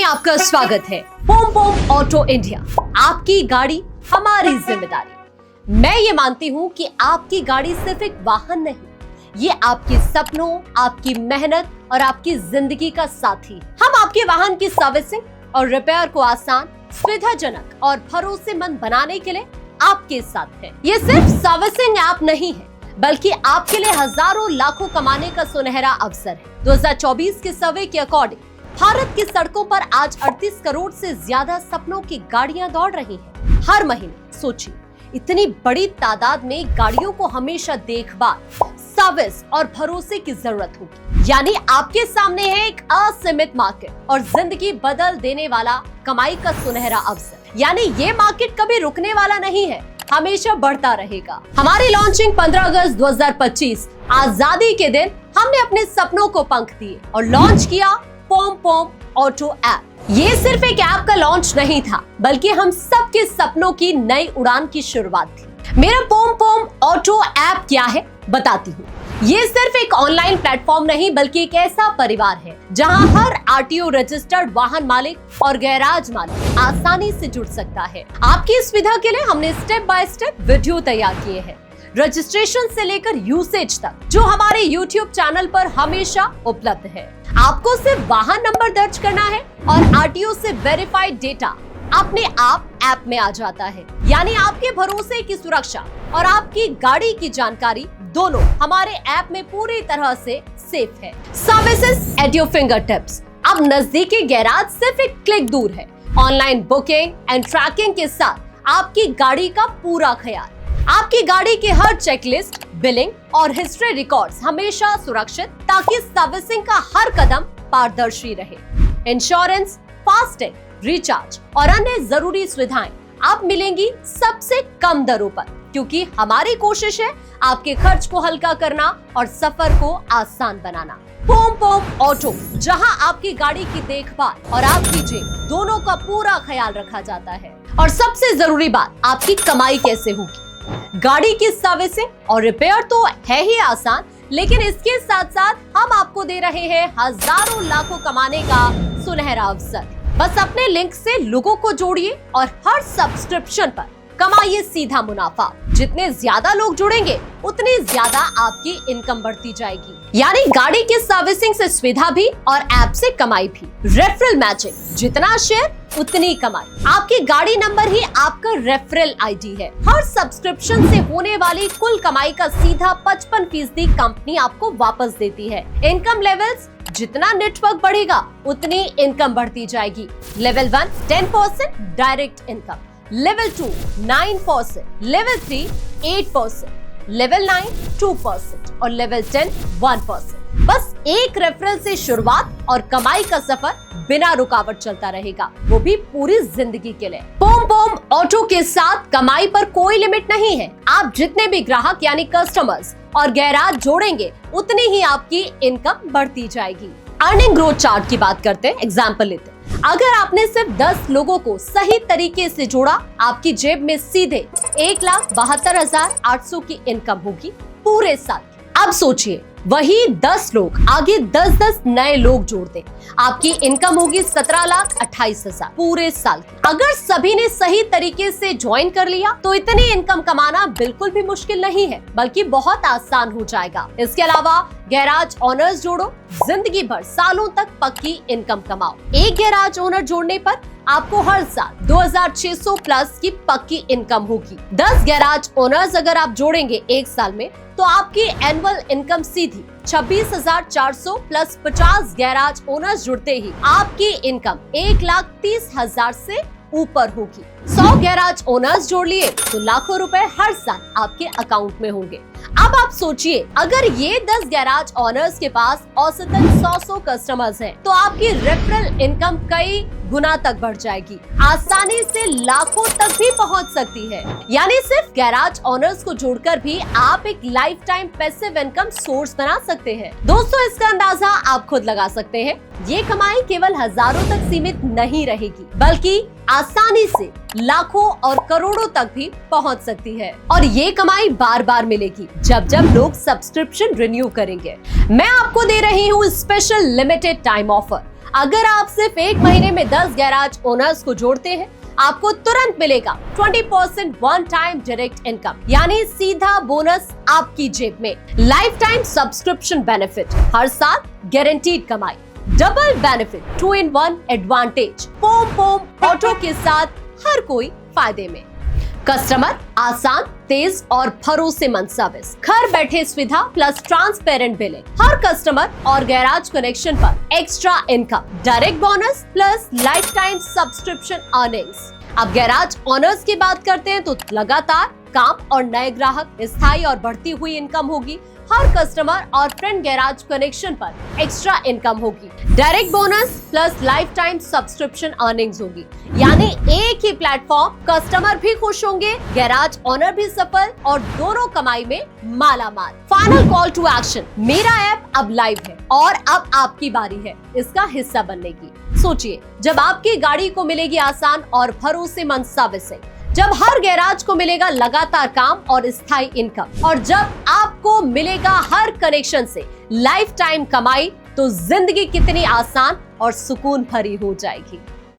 में आपका स्वागत है। पोम पोम ऑटो इंडिया, आपकी गाड़ी हमारी जिम्मेदारी। मैं ये मानती हूँ कि आपकी गाड़ी सिर्फ एक वाहन नहीं, ये आपके सपनों, आपकी मेहनत और आपकी जिंदगी का साथी। हम आपके वाहन की सर्विसिंग और रिपेयर को आसान, सुविधाजनक और भरोसेमंद बनाने के लिए आपके साथ हैं। ये सिर्फ सर्विसिंग ऐप नहीं है, बल्कि आपके लिए हजारों लाखों कमाने का सुनहरा अवसर है। 2024 के सर्वे के अकॉर्डिंग भारत की सड़कों पर आज 38 करोड़ से ज्यादा सपनों की गाड़ियां दौड़ रही हैं। हर महीने सोचिए, इतनी बड़ी तादाद में गाड़ियों को हमेशा देखभाल, सर्विस और भरोसे की जरूरत होगी। यानी आपके सामने है एक असीमित मार्केट और जिंदगी बदल देने वाला कमाई का सुनहरा अवसर। यानी ये मार्केट कभी रुकने वाला नहीं है, हमेशा बढ़ता रहेगा। हमारी लॉन्चिंग 15 अगस्त 2025 आजादी के दिन हमने अपने सपनों को पंख दिए और लॉन्च किया पोम पोम ऑटो ऐप। ये सिर्फ एक ऐप का लॉन्च नहीं था, बल्कि हम सबके सपनों की नई उड़ान की शुरुआत थी। मेरा पोम पोम ऑटो ऐप क्या है बताती हूँ। ये सिर्फ एक ऑनलाइन प्लेटफॉर्म नहीं, बल्कि एक ऐसा परिवार है जहां हर आरटीओ रजिस्टर्ड वाहन मालिक और गैराज मालिक आसानी से जुड़ सकता है। आपकी सुविधा के लिए हमने स्टेप बाय स्टेप वीडियो तैयार किए हैं, रजिस्ट्रेशन से लेकर यूसेज तक, जो हमारे YouTube चैनल पर हमेशा उपलब्ध है। आपको सिर्फ वाहन नंबर दर्ज करना है और आरटीओ से वेरीफाइड डेटा अपने आप ऐप में आ जाता है। यानी आपके भरोसे की सुरक्षा और आपकी गाड़ी की जानकारी दोनों हमारे ऐप में पूरी तरह से सेफ है। Services at your finger tips. अब नजदीकी गैराज सिर्फ एक क्लिक दूर है। ऑनलाइन बुकिंग एंड ट्रैकिंग के साथ आपकी गाड़ी का पूरा ख्याल। आपकी गाड़ी की हर चेकलिस्ट, बिलिंग और हिस्ट्री रिकॉर्ड्स हमेशा सुरक्षित, ताकि सर्विसिंग का हर कदम पारदर्शी रहे। इंश्योरेंस, फास्टैग, रिचार्ज और अन्य जरूरी सुविधाएं अब मिलेंगी सबसे कम दरों पर, क्योंकि हमारी कोशिश है आपके खर्च को हल्का करना और सफर को आसान बनाना। पोम पोम ऑटो, जहां आपकी गाड़ी की देखभाल और आपकी जेब दोनों का पूरा ख्याल रखा जाता है। और सबसे जरूरी बात, आपकी कमाई कैसे होगी। गाड़ी की सर्विसिंग और रिपेयर तो है ही आसान, लेकिन इसके साथ साथ हम आपको दे रहे हैं हजारों लाखों कमाने का सुनहरा अवसर। बस अपने लिंक से लोगों को जोड़िए और हर सब्सक्रिप्शन पर कमाइए सीधा मुनाफा। जितने ज्यादा लोग जुड़ेंगे, उतनी ज्यादा आपकी इनकम बढ़ती जाएगी। यानी गाड़ी की सर्विसिंग से सुविधा भी और ऐप से कमाई भी। रेफरल मैचिंग, जितना शेयर उतनी कमाई। आपकी गाड़ी नंबर ही आपका रेफरल आईडी है। हर सब्सक्रिप्शन से होने वाली कुल कमाई का सीधा 55% कंपनी आपको वापस देती है। इनकम लेवल्स, जितना नेटवर्क बढ़ेगा उतनी इनकम बढ़ती जाएगी। Level 1 10% direct income, level 2 9%, level 3 8%, level 9 2% और लेवल 10 1%। बस एक रेफरल से शुरुआत और कमाई का सफर बिना रुकावट चलता रहेगा, वो भी पूरी जिंदगी के लिए। पोम पोम ऑटो के साथ कमाई पर कोई लिमिट नहीं है। आप जितने भी ग्राहक यानी कस्टमर्स और गैराज जोड़ेंगे, उतनी ही आपकी इनकम बढ़ती जाएगी। अर्निंग ग्रोथ चार्ट की बात करते हैं, एग्जाम्पल लेते हैं। अगर आपने सिर्फ 10 लोगों को सही तरीके से जोड़ा, आपकी जेब में सीधे 1,72,800 की इनकम होगी पूरे साल। अब सोचिए, वही 10 लोग आगे 10-10 नए लोग जोड़ दें, आपकी इनकम होगी 17,28,000 पूरे साल की। अगर सभी ने सही तरीके से ज्वाइन कर लिया, तो इतनी इनकम कमाना बिल्कुल भी मुश्किल नहीं है, बल्कि बहुत आसान हो जाएगा। इसके अलावा गैराज ओनर्स जोड़ो, जिंदगी भर सालों तक पक्की इनकम कमाओ। एक गैराज ओनर जोड़ने पर आपको हर साल 2,600 प्लस की पक्की इनकम होगी। 10 गैराज ओनर्स अगर आप जोड़ेंगे एक साल में, तो आपकी एनुअल इनकम सीधी 26,400 प्लस 50 गैराज ओनर्स जुड़ते ही आपकी इनकम 1,30,000 से ऊपर होगी। 100 गैराज ओनर्स जोड़ लिए तो लाखों रुपए हर साल आपके अकाउंट में होंगे। अब आप सोचिए, अगर ये 10 गैराज ओनर्स के पास औसतन 100 कस्टमर्स हैं, तो आपकी रेफरल इनकम कई गुना तक बढ़ जाएगी, आसानी से लाखों तक भी पहुंच सकती है। यानी सिर्फ गैराज ओनर्स को जोड़कर भी आप एक life time passive income source बना सकते हैं। दोस्तों, इसका अंदाजा आप खुद लगा सकते हैं। ये कमाई केवल हजारों तक सीमित नहीं रहेगी, बल्कि आसानी से लाखों और करोड़ों तक भी पहुंच सकती है। और ये कमाई बार बार मिलेगी जब जब लोग सब्सक्रिप्शन रिन्यू करेंगे। मैं आपको दे रही हूँ स्पेशल लिमिटेड टाइम ऑफर। अगर आप सिर्फ एक महीने में 10 गैराज ओनर्स को जोड़ते हैं, आपको तुरंत मिलेगा 20% वन टाइम डायरेक्ट इनकम, यानी सीधा बोनस आपकी जेब में। लाइफ टाइम सब्सक्रिप्शन बेनिफिट, हर साल गारंटीड कमाई, डबल बेनिफिट, 2-in-1 एडवांटेज, पोम पोम ऑटो के साथ हर कोई फायदे में। कस्टमर, आसान, तेज और भरोसेमंद सर्विस, घर बैठे सुविधा प्लस ट्रांसपेरेंट बिलिंग, हर कस्टमर और गैराज कनेक्शन पर extra income, direct bonus plus life time subscription earnings. अब गैराज ओनर्स की बात करते हैं तो लगातार काम और नए ग्राहक, स्थायी और बढ़ती हुई इनकम होगी। हर कस्टमर और फ्रेंड गैराज कनेक्शन पर एक्स्ट्रा इनकम होगी, direct bonus plus life time subscription earnings होगी, यानी एक ही प्लेटफॉर्म, कस्टमर भी खुश होंगे, गैराज ओनर भी सफल और दोनों कमाई में मालामाल। फाइनल कॉल टू एक्शन, मेरा ऐप अब लाइव है और अब आपकी बारी है इसका हिस्सा बनने की। सोचिए, जब आपकी गाड़ी को मिलेगी आसान और भरोसेमंद सर्विसिंग, जब हर गैराज को मिलेगा लगातार काम और स्थायी इनकम, और जब आपको मिलेगा हर कनेक्शन से लाइफ टाइम कमाई, तो जिंदगी कितनी आसान और सुकून भरी हो जाएगी।